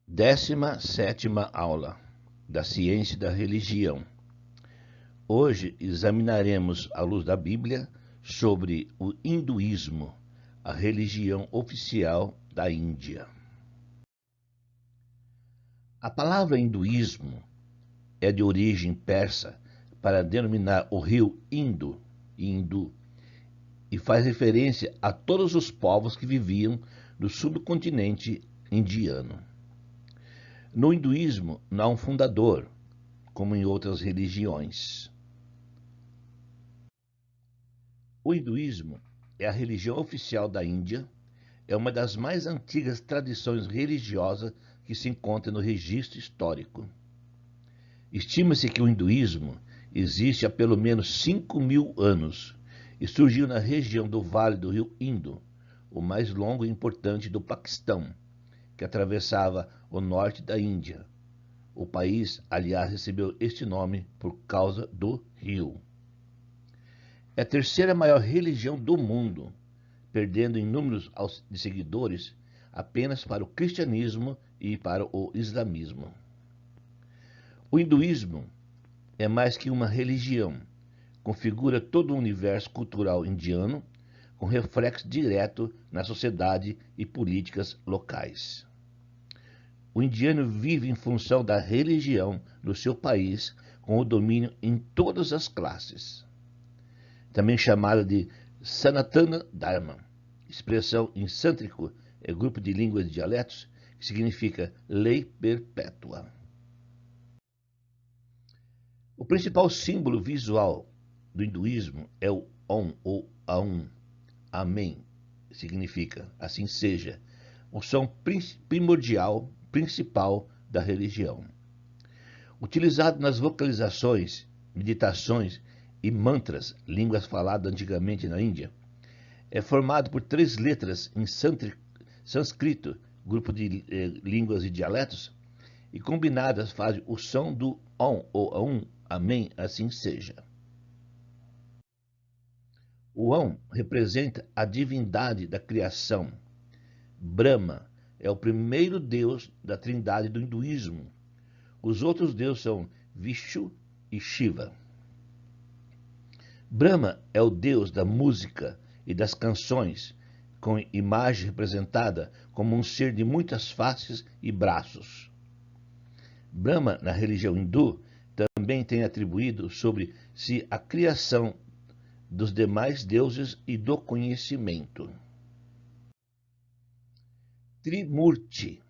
17ª aula da Ciência da Religião. Hoje examinaremos, à luz da Bíblia, sobre o hinduísmo, a religião oficial da Índia. A palavra hinduísmo é de origem persa para denominar o rio Indo, e faz referência a todos os povos que viviam no subcontinente indiano. No hinduísmo não há um fundador, como em outras religiões. O hinduísmo é a religião oficial da Índia, é uma das mais antigas tradições religiosas que se encontra no registro histórico. Estima-se que o hinduísmo existe há pelo menos 5.000 anos e surgiu na região do Vale do Rio Indo, o mais longo e importante do Paquistão, que atravessava o norte da Índia. O país, aliás, recebeu este nome por causa do rio. É a terceira maior religião do mundo, perdendo em números de seguidores apenas para o cristianismo e para o islamismo. O hinduísmo é mais que uma religião, configura todo o universo cultural indiano, com reflexo direto na sociedade e políticas locais. O indiano vive em função da religião no seu país, com o domínio em todas as classes. Também chamada de Sanatana Dharma, expressão em sânscrito, é grupo de línguas e dialetos, que significa lei perpétua. O principal símbolo visual do hinduísmo é o Om ou Aum. Amém significa assim seja, o som primordial, principal da religião. Utilizado nas vocalizações, meditações e mantras, línguas faladas antigamente na Índia, é formado por 3 letras em sânscrito, grupo de línguas e dialetos, e combinadas fazem o som do Om ou Aum, Amém, assim seja. O Om representa a divindade da criação. Brahma é o primeiro deus da trindade do hinduísmo. Os outros deuses são Vishnu e Shiva. Brahma é o deus da música e das canções, com imagem representada como um ser de muitas faces e braços. Brahma, na religião hindu, também tem atribuído sobre si a criação dos demais deuses e do conhecimento. Trimurti,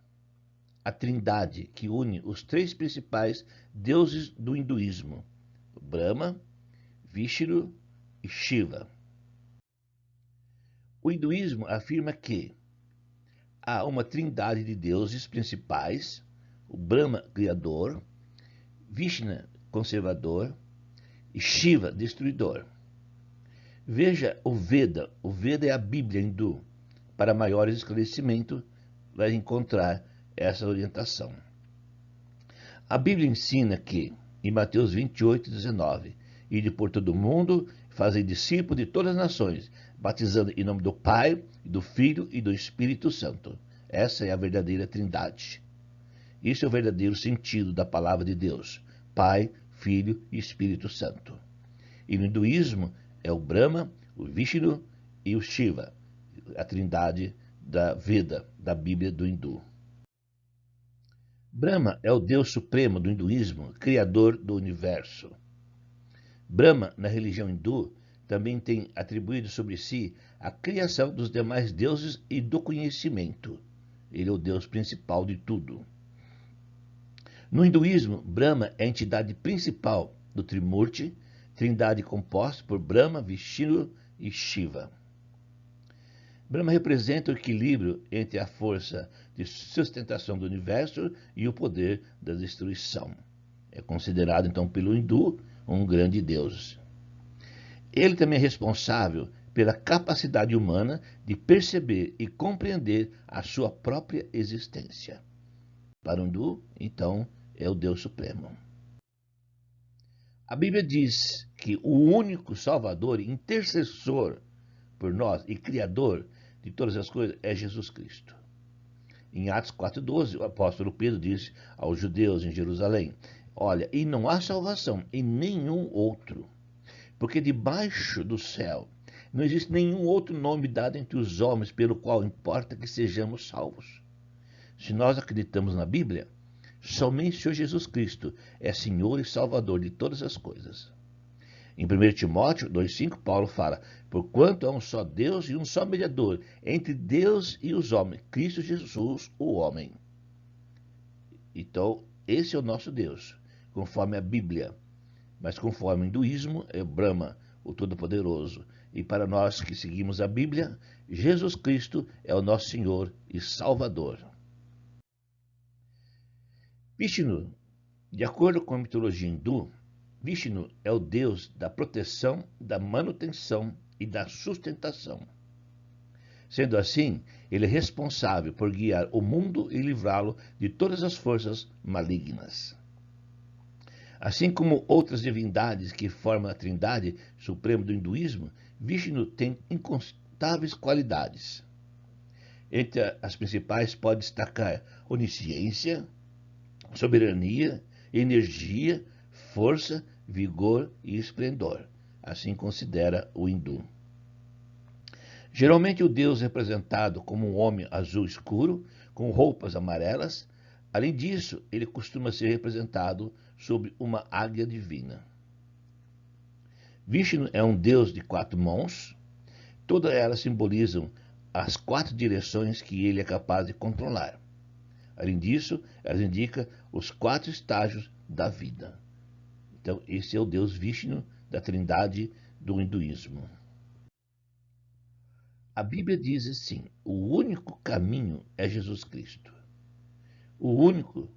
a trindade que une os 3 principais deuses do hinduísmo, Brahma, Vishnu e Shiva. O hinduísmo afirma que há uma trindade de deuses principais, o Brahma criador, Vishnu conservador e Shiva destruidor. Veja o Veda é a Bíblia hindu. Para maior esclarecimento, vai encontrar essa orientação. A Bíblia ensina que, em Mateus 28:19, ide por todo o mundo, fazei discípulos de todas as nações, batizando em nome do Pai, do Filho e do Espírito Santo. Essa é a verdadeira trindade. Isso é o verdadeiro sentido da palavra de Deus, Pai, Filho e Espírito Santo. E no hinduísmo é o Brahma, o Vishnu e o Shiva, a trindade da Veda, da Bíblia do hindu. Brahma é o Deus supremo do hinduísmo, criador do universo. Brahma, na religião hindu, também tem atribuído sobre si a criação dos demais deuses e do conhecimento. Ele é o Deus principal de tudo. No hinduísmo, Brahma é a entidade principal do Trimurti, trindade composta por Brahma, Vishnu e Shiva. Brahma representa o equilíbrio entre a força de sustentação do universo e o poder da destruição. É considerado, então, pelo hindu, um grande deus. Ele também é responsável pela capacidade humana de perceber e compreender a sua própria existência. Para o hindu, então, é o Deus Supremo. A Bíblia diz que o único Salvador e intercessor por nós e Criador de todas as coisas é Jesus Cristo. Em Atos 4,12, o apóstolo Pedro disse aos judeus em Jerusalém: olha, e não há salvação em nenhum outro, porque debaixo do céu não existe nenhum outro nome dado entre os homens pelo qual importa que sejamos salvos. Se nós acreditamos na Bíblia, somente o Senhor Jesus Cristo é Senhor e Salvador de todas as coisas. Em 1 Timóteo 2,5, Paulo fala: porquanto há um só Deus e um só mediador entre Deus e os homens, Cristo Jesus, o homem. Então, esse é o nosso Deus, conforme a Bíblia. Mas conforme o hinduísmo, é Brahma, o Todo-Poderoso. E para nós que seguimos a Bíblia, Jesus Cristo é o nosso Senhor e Salvador. Vishnu, de acordo com a mitologia hindu, Vishnu é o deus da proteção, da manutenção e da sustentação. Sendo assim, ele é responsável por guiar o mundo e livrá-lo de todas as forças malignas. Assim como outras divindades que formam a trindade suprema do hinduísmo, Vishnu tem incontáveis qualidades. Entre as principais pode destacar onisciência, soberania, energia, força, vigor e esplendor. Assim considera o hindu. Geralmente o deus é representado como um homem azul escuro, com roupas amarelas. Além disso, ele costuma ser representado sob uma águia divina. Vishnu é um deus de 4 mãos. Todas elas simbolizam as 4 direções que ele é capaz de controlar. Além disso, elas indicam os 4 estágios da vida. Então, esse é o deus Vishnu da trindade do hinduísmo. A Bíblia diz assim: o único caminho é Jesus Cristo. O único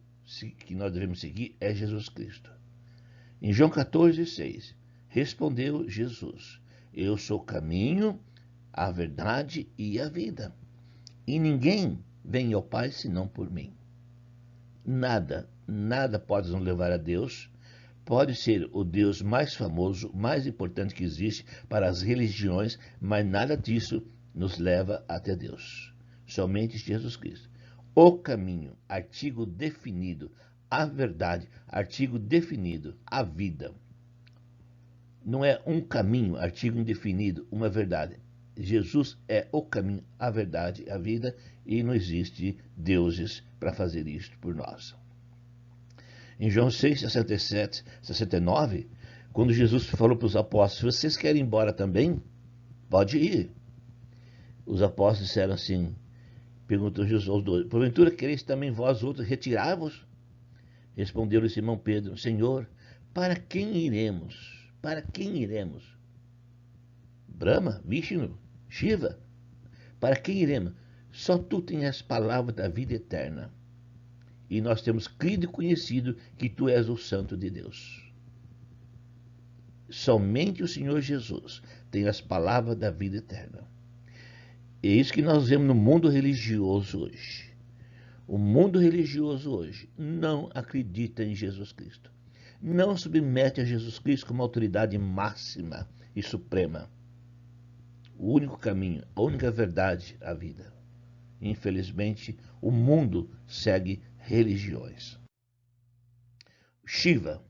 que nós devemos seguir é Jesus Cristo. Em João 14,6, respondeu Jesus: eu sou o caminho, a verdade e a vida. E ninguém vem ao Pai senão por mim. Nada pode nos levar a Deus. Pode ser o Deus mais famoso, mais importante que existe para as religiões, mas nada disso nos leva até Deus. Somente Jesus Cristo. O caminho, artigo definido. A verdade, artigo definido. A vida. Não é um caminho, artigo indefinido, uma verdade. Jesus é o caminho, a verdade, a vida, e não existe deuses para fazer isto por nós. Em João 6, 67, 69, quando Jesus falou para os apóstolos: vocês querem ir embora também? Pode ir. Os apóstolos disseram assim, perguntou Jesus aos 12: porventura quereis também vós outros retirar-vos? Respondeu-lhe Simão Pedro: Senhor, para quem iremos? Para quem iremos? Brahma, Vishnu, Shiva? Para quem iremos? Só tu tens as palavras da vida eterna. E nós temos crido e conhecido que tu és o Santo de Deus. Somente o Senhor Jesus tem as palavras da vida eterna. É isso que nós vemos no mundo religioso hoje. O mundo religioso hoje não acredita em Jesus Cristo. Não submete a Jesus Cristo como autoridade máxima e suprema. O único caminho, a única verdade, a vida. Infelizmente, o mundo segue religiões. Shiva.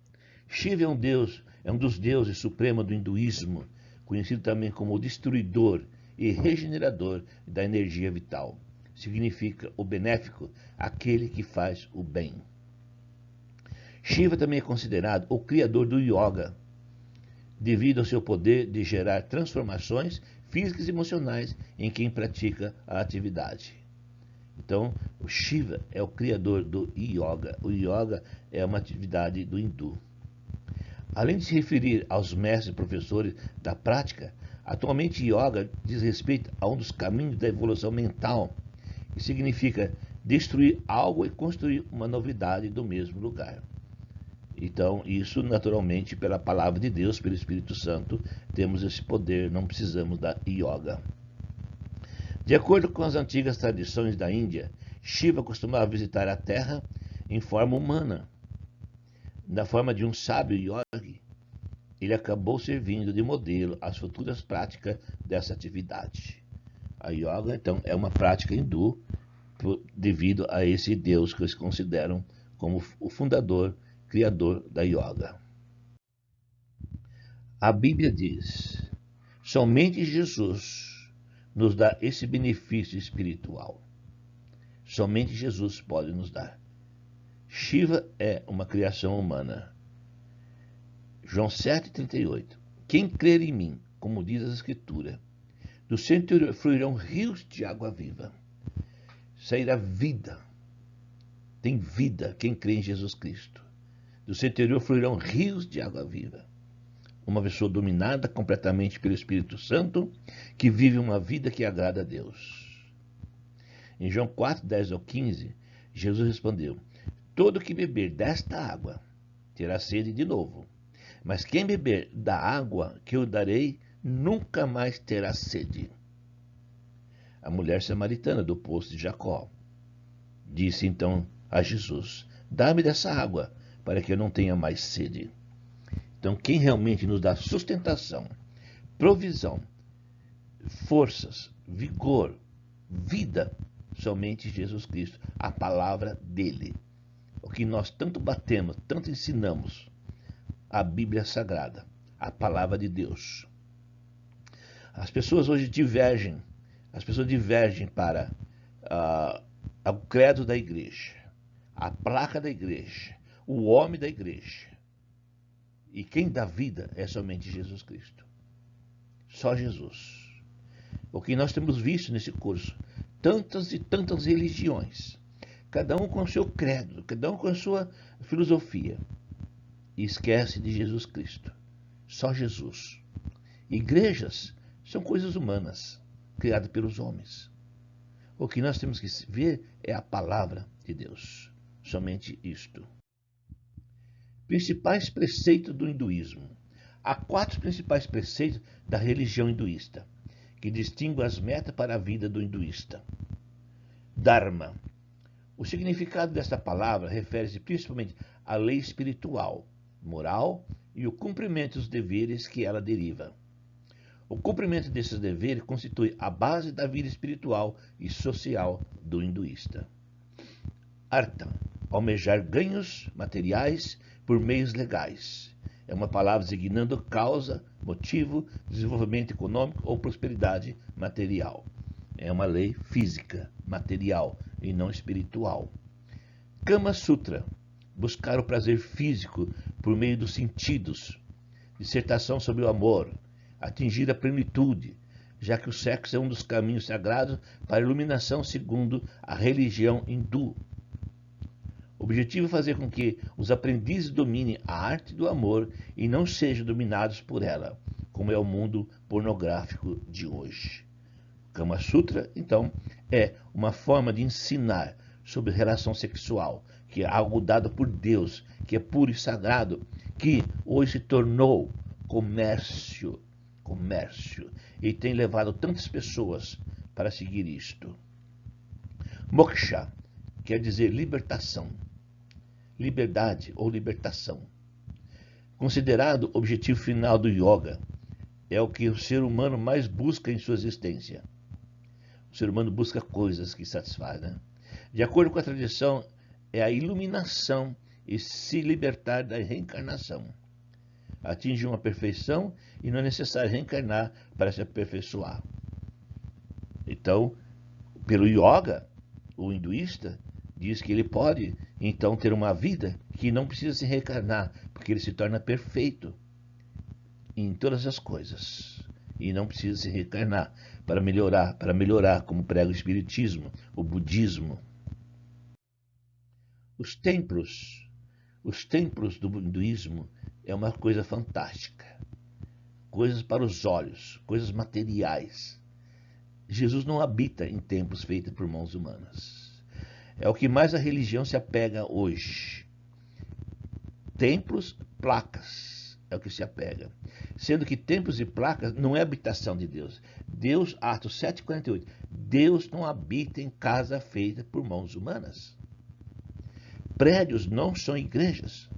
Shiva é um dos deuses supremos do hinduísmo, conhecido também como o destruidor e regenerador da energia vital. Significa o benéfico, aquele que faz o bem. Shiva também é considerado o criador do yoga, devido ao seu poder de gerar transformações físicas e emocionais em quem pratica a atividade. Então, o Shiva é o criador do yoga. O yoga é uma atividade do hindu. Além de se referir aos mestres e professores da prática, atualmente yoga diz respeito a um dos caminhos da evolução mental, que significa destruir algo e construir uma novidade do mesmo lugar. Então, isso naturalmente, pela palavra de Deus, pelo Espírito Santo, temos esse poder, não precisamos da yoga. De acordo com as antigas tradições da Índia, Shiva costumava visitar a Terra em forma humana. Na forma de um sábio yogi, ele acabou servindo de modelo às futuras práticas dessa atividade. A yoga, então, é uma prática hindu devido a esse Deus que eles consideram como o fundador, criador da yoga. A Bíblia diz: somente Jesus nos dá esse benefício espiritual. Somente Jesus pode nos dar. Shiva é uma criação humana. João 7,38. Quem crer em mim, como diz a Escritura, do seu interior fluirão rios de água viva. Sairá vida. Tem vida quem crê em Jesus Cristo. Do seu interior fluirão rios de água viva. Uma pessoa dominada completamente pelo Espírito Santo, que vive uma vida que agrada a Deus. Em João 4, 10 ao 15, Jesus respondeu: todo que beber desta água terá sede de novo, mas quem beber da água que eu darei nunca mais terá sede. A mulher samaritana do poço de Jacó disse então a Jesus: dá-me dessa água, para que eu não tenha mais sede. Então, quem realmente nos dá sustentação, provisão, forças, vigor, vida, somente Jesus Cristo, a palavra dele. O que nós tanto batemos, tanto ensinamos, a Bíblia Sagrada, a palavra de Deus. As pessoas hoje divergem para o credo da igreja, a placa da igreja, o homem da igreja. E quem dá vida é somente Jesus Cristo. Só Jesus. O que nós temos visto nesse curso, tantas e tantas religiões, cada um com o seu credo, cada um com a sua filosofia, e esquece de Jesus Cristo. Só Jesus. Igrejas são coisas humanas, criadas pelos homens. O que nós temos que ver é a palavra de Deus. Somente isto. Principais preceitos do hinduísmo. Há 4 principais preceitos da religião hinduísta, que distinguem as metas para a vida do hinduísta. Dharma. O significado desta palavra refere-se principalmente à lei espiritual, moral e o cumprimento dos deveres que ela deriva. O cumprimento desses deveres constitui a base da vida espiritual e social do hinduísta. Artha. Almejar ganhos materiais por meios legais. É uma palavra designando causa, motivo, desenvolvimento econômico ou prosperidade material. É uma lei física, material e não espiritual. Kama Sutra. Buscar o prazer físico por meio dos sentidos. Dissertação sobre o amor. Atingir a plenitude, já que o sexo é um dos caminhos sagrados para a iluminação segundo a religião hindu. O objetivo é fazer com que os aprendizes dominem a arte do amor e não sejam dominados por ela, como é o mundo pornográfico de hoje. Kama Sutra, então, é uma forma de ensinar sobre relação sexual, que é algo dado por Deus, que é puro e sagrado, que hoje se tornou comércio, e tem levado tantas pessoas para seguir isto. Moksha quer dizer libertação, liberdade ou libertação. Considerado o objetivo final do yoga, é o que o ser humano mais busca em sua existência. O ser humano busca coisas que satisfazem, né? De acordo com a tradição, é a iluminação e se libertar da reencarnação. Atingir uma perfeição e não é necessário reencarnar para se aperfeiçoar. Então, pelo yoga, o hinduísta diz que ele pode, então, ter uma vida que não precisa se reencarnar, porque ele se torna perfeito em todas as coisas. E não precisa se reencarnar para melhorar, como prega o espiritismo, o budismo. Os templos do hinduísmo é uma coisa fantástica. Coisas para os olhos, coisas materiais. Jesus não habita em templos feitos por mãos humanas. É o que mais a religião se apega hoje. Templos, placas, é o que se apega. Sendo que templos e placas não é habitação de Deus. Deus, Atos 7,48, Deus não habita em casa feita por mãos humanas. Prédios não são igrejas.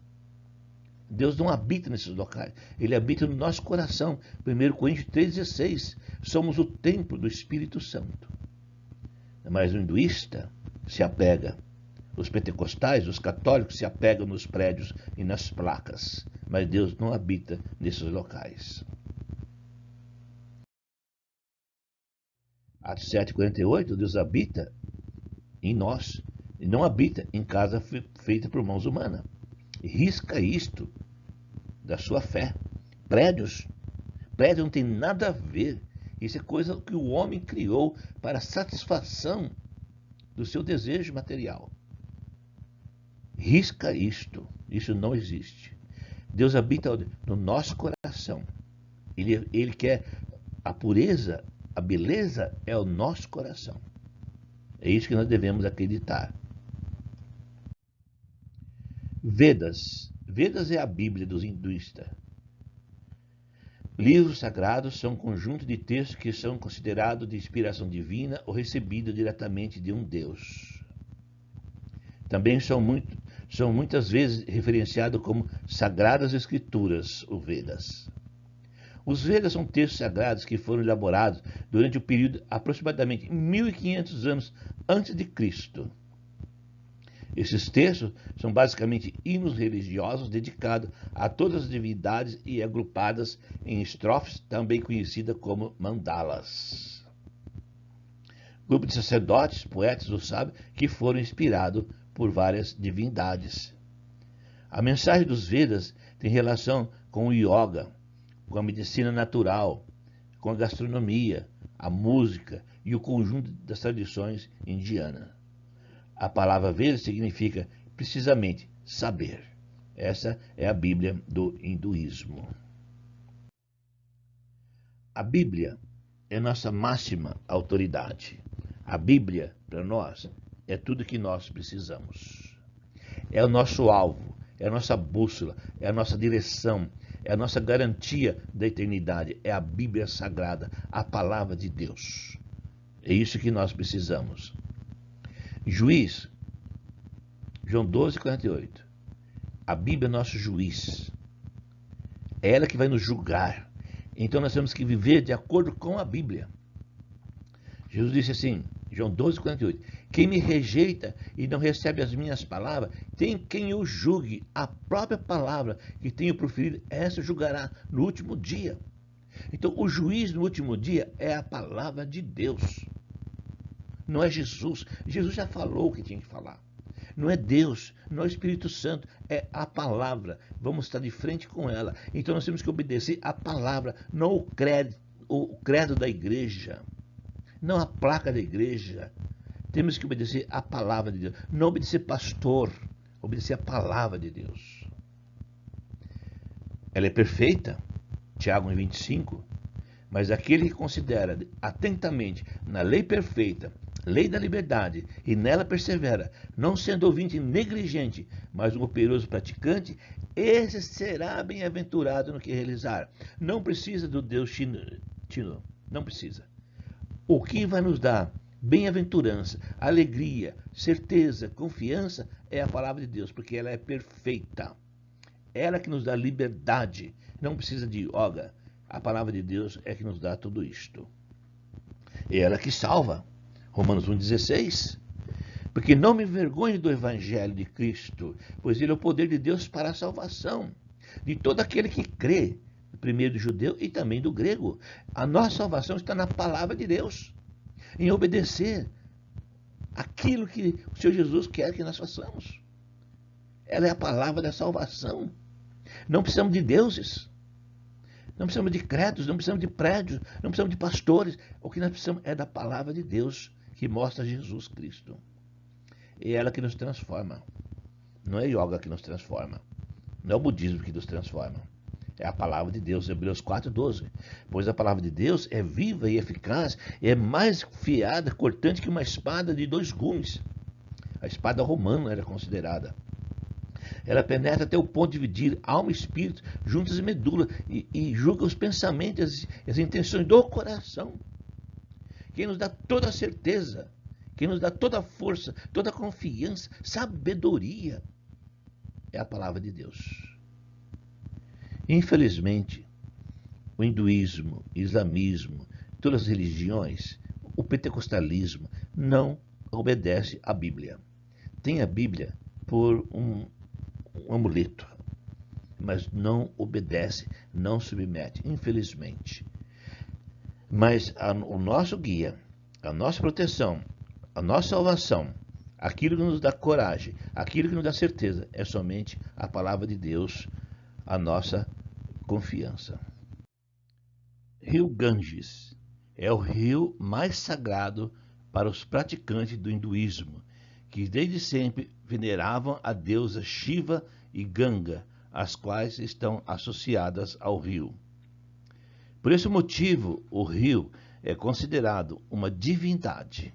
Deus não habita nesses locais. Ele habita no nosso coração. 1 Coríntios 3,16. Somos o templo do Espírito Santo. Mas o hinduísta se apega. Os pentecostais, os católicos se apegam nos prédios e nas placas, mas Deus não habita nesses locais. Atos 7,48, Deus habita em nós e não habita em casa feita por mãos humanas. Risca isto da sua fé. Prédios não tem nada a ver. Isso é coisa que o homem criou para satisfação do seu desejo material. Risca isto. Isso não existe. Deus habita no nosso coração. Ele quer a pureza, a beleza é o nosso coração. É isso que nós devemos acreditar. Vedas. Vedas é a Bíblia dos hinduístas. Livros sagrados são um conjunto de textos que são considerados de inspiração divina ou recebidos diretamente de um Deus. Também são muitas vezes referenciados como Sagradas Escrituras, os Vedas. Os Vedas são textos sagrados que foram elaborados durante o período aproximadamente 1500 anos antes de Cristo. Esses textos são basicamente hinos religiosos dedicados a todas as divindades e agrupadas em estrofes, também conhecidas como mandalas. Grupo de sacerdotes, poetas ou sábios que foram inspirados por várias divindades. A mensagem dos Vedas tem relação com o yoga, com a medicina natural, com a gastronomia, a música e o conjunto das tradições indianas. A palavra Veda significa precisamente saber. Essa é a Bíblia do hinduísmo. A Bíblia é nossa máxima autoridade. A Bíblia, para nós, é tudo que nós precisamos. É o nosso alvo, é a nossa bússola, é a nossa direção, é a nossa garantia da eternidade. É a Bíblia Sagrada, a palavra de Deus. É isso que nós precisamos. Juiz, João 12,48. A Bíblia é nosso juiz. É ela que vai nos julgar. Então nós temos que viver de acordo com a Bíblia. Jesus disse assim, João 12,48. Quem me rejeita e não recebe as minhas palavras, tem quem o julgue. A própria palavra que tenho proferido, essa julgará no último dia. Então o juiz no último dia é a palavra de Deus. Não é Jesus. Jesus já falou o que tinha que falar. Não é Deus, não é o Espírito Santo, é a palavra. Vamos estar de frente com ela. Então nós temos que obedecer a palavra, não o credo da igreja, não a placa da igreja. Temos que obedecer a palavra de Deus. Não obedecer pastor, obedecer a palavra de Deus. Ela é perfeita, Tiago 1,25, mas aquele que considera atentamente na lei perfeita, lei da liberdade, e nela persevera, não sendo ouvinte negligente, mas um operoso praticante, esse será bem-aventurado no que realizar. Não precisa do Deus chino, não precisa. O que vai nos dar bem-aventurança, alegria, certeza, confiança é a palavra de Deus, porque ela é perfeita. Ela que nos dá liberdade, não precisa de yoga. A palavra de Deus é que nos dá tudo isto. É ela que salva. Romanos 1,16. Porque não me envergonhe do evangelho de Cristo, pois ele é o poder de Deus para a salvação de todo aquele que crê, primeiro do judeu e também do grego. A nossa salvação está na palavra de Deus, em obedecer aquilo que o Senhor Jesus quer que nós façamos. Ela é a palavra da salvação. Não precisamos de deuses, não precisamos de credos, não precisamos de prédios, não precisamos de pastores. O que nós precisamos é da palavra de Deus, que mostra Jesus Cristo. É ela que nos transforma. Não é yoga que nos transforma. Não é o budismo que nos transforma. É a palavra de Deus, Hebreus 4,12. Pois a palavra de Deus é viva e eficaz, é mais fiada, cortante que uma espada de 2 gumes. A espada romana era considerada. Ela penetra até o ponto de dividir alma e espírito, juntas e medula, e julga os pensamentos e as intenções do coração. Quem nos dá toda a certeza, quem nos dá toda a força, toda a confiança, sabedoria, é a palavra de Deus. Infelizmente, o hinduísmo, o islamismo, todas as religiões, o pentecostalismo não obedece à Bíblia. Tem a Bíblia por um amuleto, mas não obedece, não submete, infelizmente. Mas o nosso guia, a nossa proteção, a nossa salvação, aquilo que nos dá coragem, aquilo que nos dá certeza, é somente a palavra de Deus, a nossa confiança. Rio Ganges é o rio mais sagrado para os praticantes do hinduísmo, que desde sempre veneravam a deusa Shiva e Ganga, as quais estão associadas ao rio. Por esse motivo, o rio é considerado uma divindade.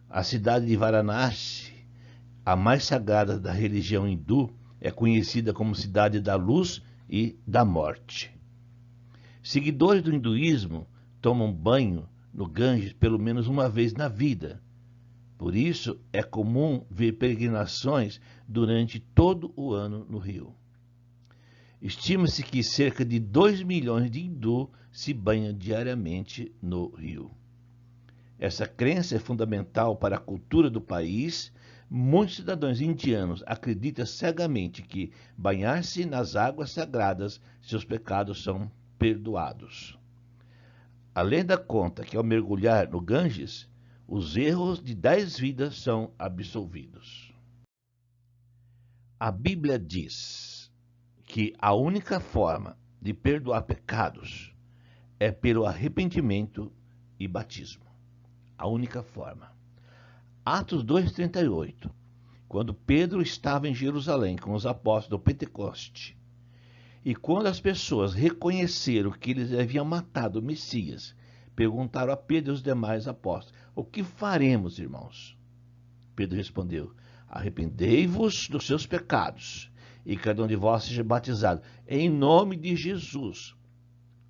A cidade de Varanasi, a mais sagrada da religião hindu, é conhecida como cidade da luz e da morte. Seguidores do hinduísmo tomam banho no Ganges pelo menos uma vez na vida. Por isso, é comum ver peregrinações durante todo o ano no rio. Estima-se que cerca de 2 milhões de hindus se banham diariamente no rio. Essa crença é fundamental para a cultura do país. Muitos cidadãos indianos acreditam cegamente que banhar-se nas águas sagradas, seus pecados são perdoados. A lenda conta que ao mergulhar no Ganges, os erros de 10 vidas são absolvidos. A Bíblia diz que a única forma de perdoar pecados é pelo arrependimento e batismo. A única forma. Atos 2,38. Quando Pedro estava em Jerusalém com os apóstolos do Pentecoste, e quando as pessoas reconheceram que eles haviam matado o Messias, perguntaram a Pedro e os demais apóstolos: o que faremos, irmãos? Pedro respondeu: arrependei-vos dos seus pecados, e cada um de vós seja batizado em nome de Jesus,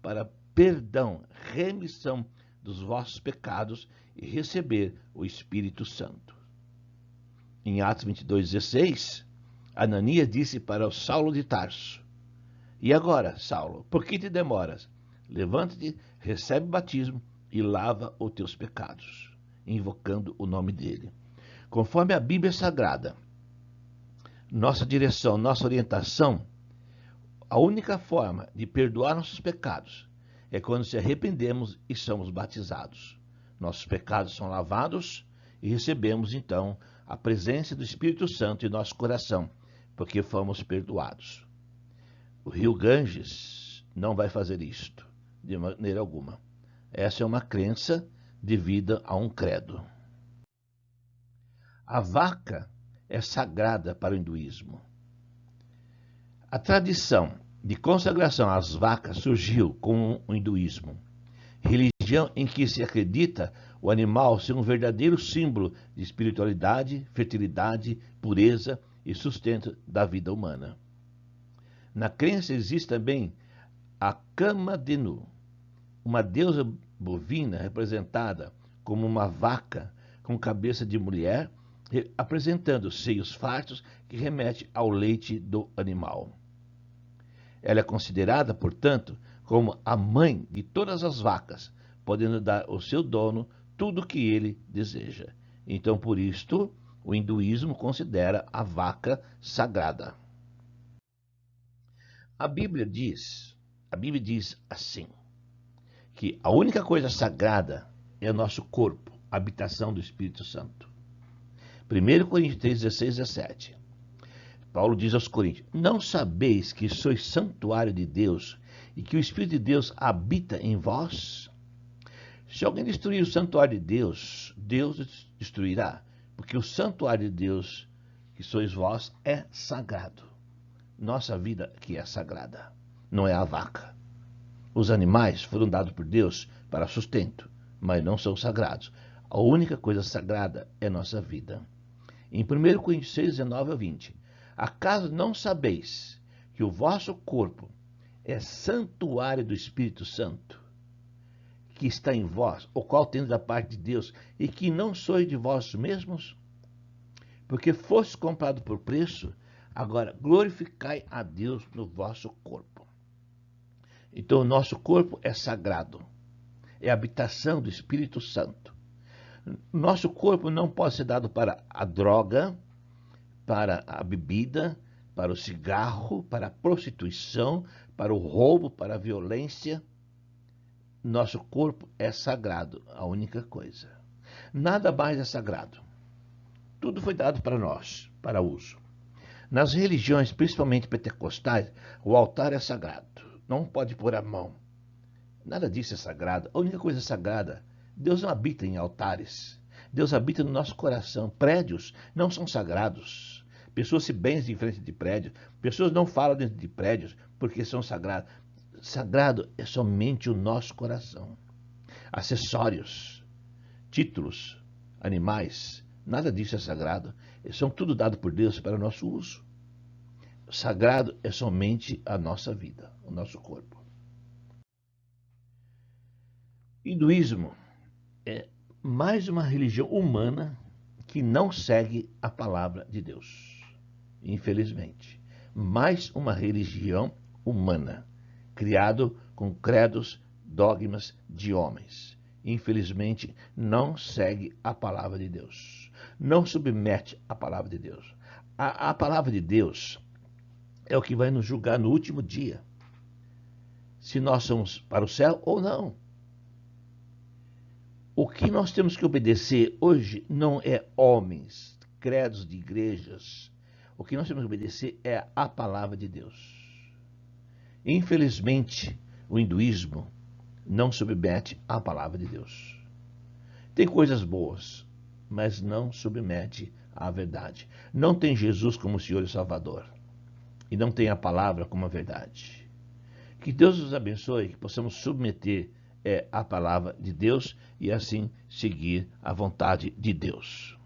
para perdão, remissão dos vossos pecados e receber o Espírito Santo. Em Atos 22,16, Ananias disse para o Saulo de Tarso: e agora, Saulo, por que te demoras? Levanta-te, recebe o batismo e lava os teus pecados, invocando o nome dele. Conforme a Bíblia Sagrada, nossa direção, nossa orientação, a única forma de perdoar nossos pecados é quando se arrependemos e somos batizados. Nossos pecados são lavados e recebemos, então, a presença do Espírito Santo em nosso coração, porque fomos perdoados. O rio Ganges não vai fazer isto, de maneira alguma. Essa é uma crença devida a um credo. A vaca é sagrada para o hinduísmo. A tradição de consagração às vacas surgiu com o hinduísmo, religião em que se acredita o animal ser um verdadeiro símbolo de espiritualidade, fertilidade, pureza e sustento da vida humana. Na crença existe também a Kamadhenu, uma deusa bovina representada como uma vaca com cabeça de mulher, apresentando seios fartos que remete ao leite do animal. Ela é considerada, portanto, como a mãe de todas as vacas, podendo dar ao seu dono tudo o que ele deseja. Então, por isto, o hinduísmo considera a vaca sagrada. A Bíblia diz assim, que a única coisa sagrada é o nosso corpo, a habitação do Espírito Santo. 1 Coríntios 3, 16 e 17. Paulo diz aos Coríntios: não sabeis que sois santuário de Deus e que o Espírito de Deus habita em vós? Se alguém destruir o santuário de Deus, Deus destruirá, porque o santuário de Deus, que sois vós, é sagrado. Nossa vida que é sagrada, não é a vaca. Os animais foram dados por Deus para sustento, mas não são sagrados. A única coisa sagrada é nossa vida. Em 1 Coríntios 6, 19 a 20, acaso não sabeis que o vosso corpo é santuário do Espírito Santo, que está em vós, o qual tendes da parte de Deus, e que não sois de vós mesmos? Porque foste comprado por preço, agora glorificai a Deus no vosso corpo. Então o nosso corpo é sagrado, é a habitação do Espírito Santo. Nosso corpo não pode ser dado para a droga, para a bebida, para o cigarro, para a prostituição, para o roubo, para a violência. Nosso corpo é sagrado, a única coisa. Nada mais é sagrado. Tudo foi dado para nós, para uso. Nas religiões, principalmente pentecostais, o altar é sagrado. Não pode pôr a mão. Nada disso é sagrado. A única coisa sagrada, Deus não habita em altares. Deus habita no nosso coração. Prédios não são sagrados. Pessoas se benzem em frente de prédios. Pessoas não falam dentro de prédios porque são sagrados. Sagrado é somente o nosso coração. Acessórios, títulos, animais, nada disso é sagrado. São tudo dado por Deus para o nosso uso. Sagrado é somente a nossa vida, o nosso corpo. O hinduísmo é mais uma religião humana que não segue a palavra de Deus. Infelizmente. Mais uma religião humana, criado com credos, dogmas de homens. Infelizmente, não segue a palavra de Deus. Não submete a palavra de Deus. A palavra de Deus é o que vai nos julgar no último dia. Se nós somos para o céu ou não. O que nós temos que obedecer hoje não é homens, credos de igrejas. O que nós temos que obedecer é a palavra de Deus. Infelizmente, o hinduísmo não submete à palavra de Deus. Tem coisas boas, mas não submete à verdade. Não tem Jesus como Senhor e Salvador. E não tem a palavra como a verdade. Que Deus nos abençoe, que possamos submeter a palavra de Deus e assim seguir a vontade de Deus.